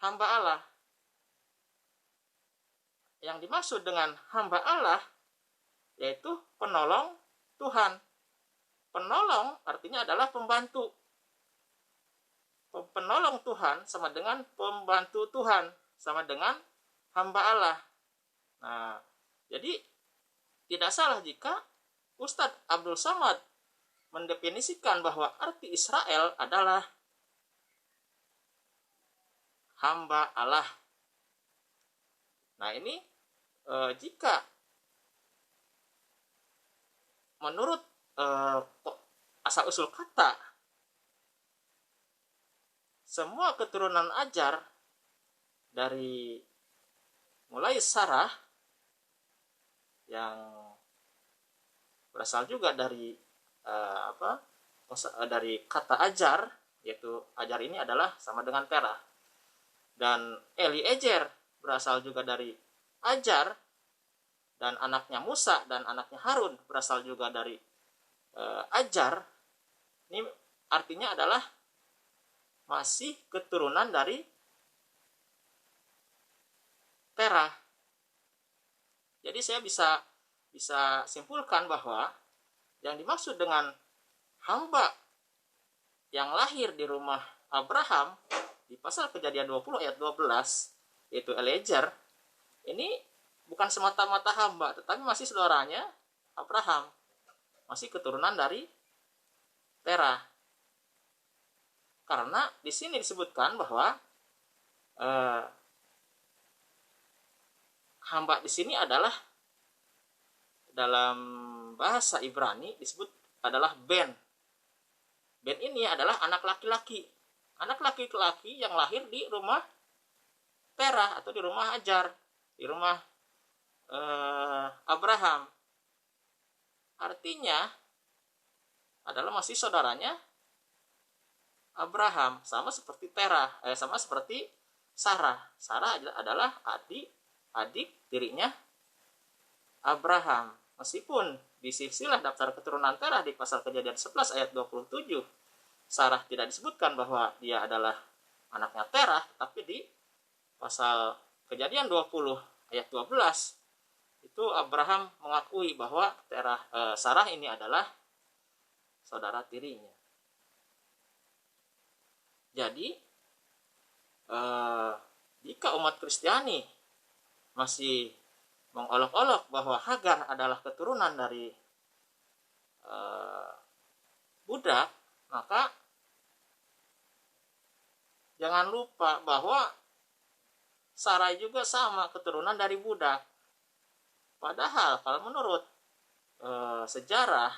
hamba Allah. Yang dimaksud dengan hamba Allah yaitu penolong Tuhan. Penolong artinya adalah pembantu. Penolong Tuhan sama dengan pembantu Tuhan, sama dengan hamba Allah. Nah, jadi tidak salah jika Ustadz Abdul Somad mendefinisikan bahwa arti Israel adalah hamba Allah. Nah, ini jika menurut asal-usul kata, semua keturunan Ajar dari mulai Sarah yang berasal juga dari dari kata Ajar, yaitu Ajar ini adalah sama dengan Terah, dan Eliezer berasal juga dari Ajar, dan anaknya Musa dan anaknya Harun berasal juga dari Ajar. Ini artinya adalah masih keturunan dari Terah. Jadi saya bisa simpulkan bahwa yang dimaksud dengan hamba yang lahir di rumah Abraham di pasal Kejadian 20 ayat 12 yaitu Eliezer, ini bukan semata-mata hamba, tetapi masih saudaranya Abraham, masih keturunan dari Terah. Karena di sini disebutkan bahwa hamba di sini adalah dalam bahasa Ibrani disebut adalah Ben. Ben ini adalah anak laki-laki. Anak laki-laki yang lahir di rumah Terah atau di rumah Ajar, di rumah Abraham. Artinya adalah masih saudaranya Abraham, sama seperti Terah, sama seperti Sarah. Sarah adalah adik dirinya Abraham. Meskipun di silsilah daftar keturunan Terah di pasal Kejadian 11 ayat 27 Sarah tidak disebutkan bahwa dia adalah anaknya Terah, tapi di pasal Kejadian 20 ayat 12 itu Abraham mengakui bahwa Sarah ini adalah saudara tirinya. Jadi jika umat Kristiani masih mengolok-olok bahwa Hagar adalah keturunan dari budak, maka jangan lupa bahwa Sarai juga sama keturunan dari budak. Padahal kalau menurut sejarah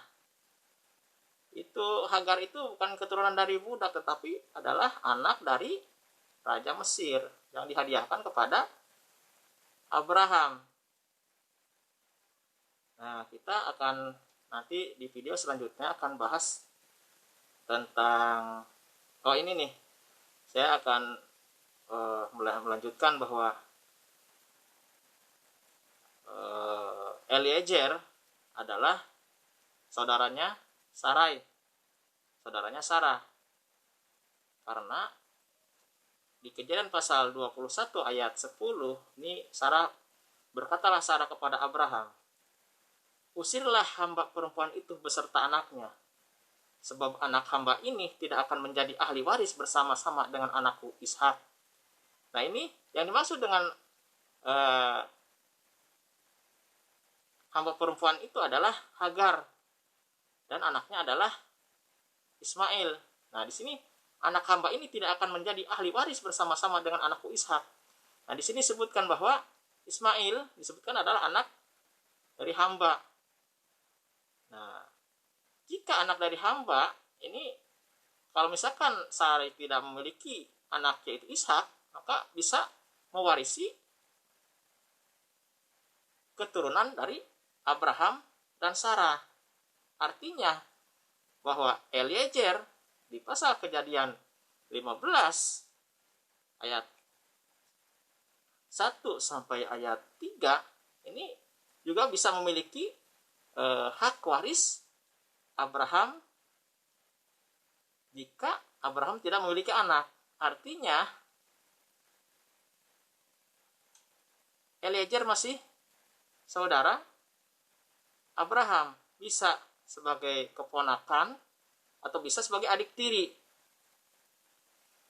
itu Hagar itu bukan keturunan dari budak, tetapi adalah anak dari Raja Mesir yang dihadiahkan kepada Abraham. Nah, kita akan nanti di video selanjutnya akan bahas tentang ini nih. Saya akan melanjutkan bahwa Eliezer adalah saudaranya Sarai, saudaranya Sarah. Karena di Kejadian pasal 21 ayat 10 ini berkatalah Sarah kepada Abraham, "Usirlah hamba perempuan itu beserta anaknya, sebab anak hamba ini tidak akan menjadi ahli waris bersama-sama dengan anakku Ishak." Nah, ini yang dimaksud dengan hamba perempuan itu adalah Hagar, dan anaknya adalah Ismail. Nah, di sini anak hamba ini tidak akan menjadi ahli waris bersama-sama dengan anakku Ishak. Nah, di sini disebutkan bahwa Ismail disebutkan adalah anak dari hamba. Nah, jika anak dari hamba ini, kalau misalkan Sarai tidak memiliki anak yaitu Ishak, maka bisa mewarisi keturunan dari Abraham dan Sarah. Artinya bahwa Eliezer di pasal Kejadian 15 ayat 1 sampai ayat 3 ini juga bisa memiliki hak waris Abraham jika Abraham tidak memiliki anak. Artinya Eliezer masih saudara Abraham, bisa sebagai keponakan atau bisa sebagai adik tiri.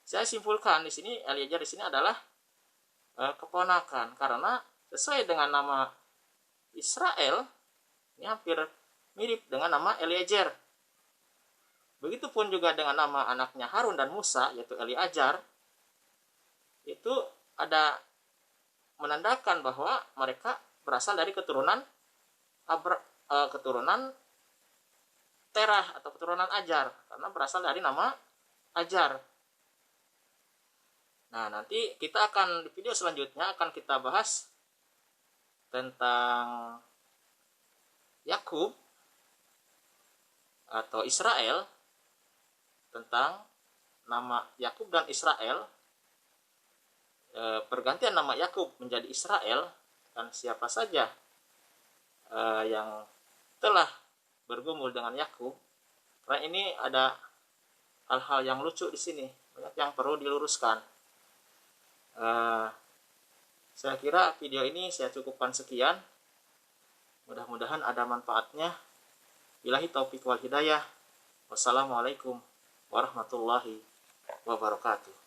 Saya simpulkan di sini Eliezer di sini adalah keponakan, karena sesuai dengan nama Israel ini hampir mirip dengan nama Eliezer. Begitupun juga dengan nama anaknya Harun dan Musa, yaitu Eliajar, itu ada menandakan bahwa mereka berasal dari keturunan Terah atau keturunan Ajar, karena berasal dari nama Ajar. Nah, nanti kita akan di video selanjutnya akan kita bahas tentang Yakub atau Israel, tentang nama Yakub dan Israel, pergantian nama Yakub menjadi Israel, dan siapa saja yang telah bergumul dengan Yakub. Karena ini ada hal-hal yang lucu di sini, banyak yang perlu diluruskan. Saya kira video ini saya cukupkan sekian. Mudah-mudahan ada manfaatnya. Billahi taufiq wal hidayah. Wassalamualaikum warahmatullahi wabarakatuh.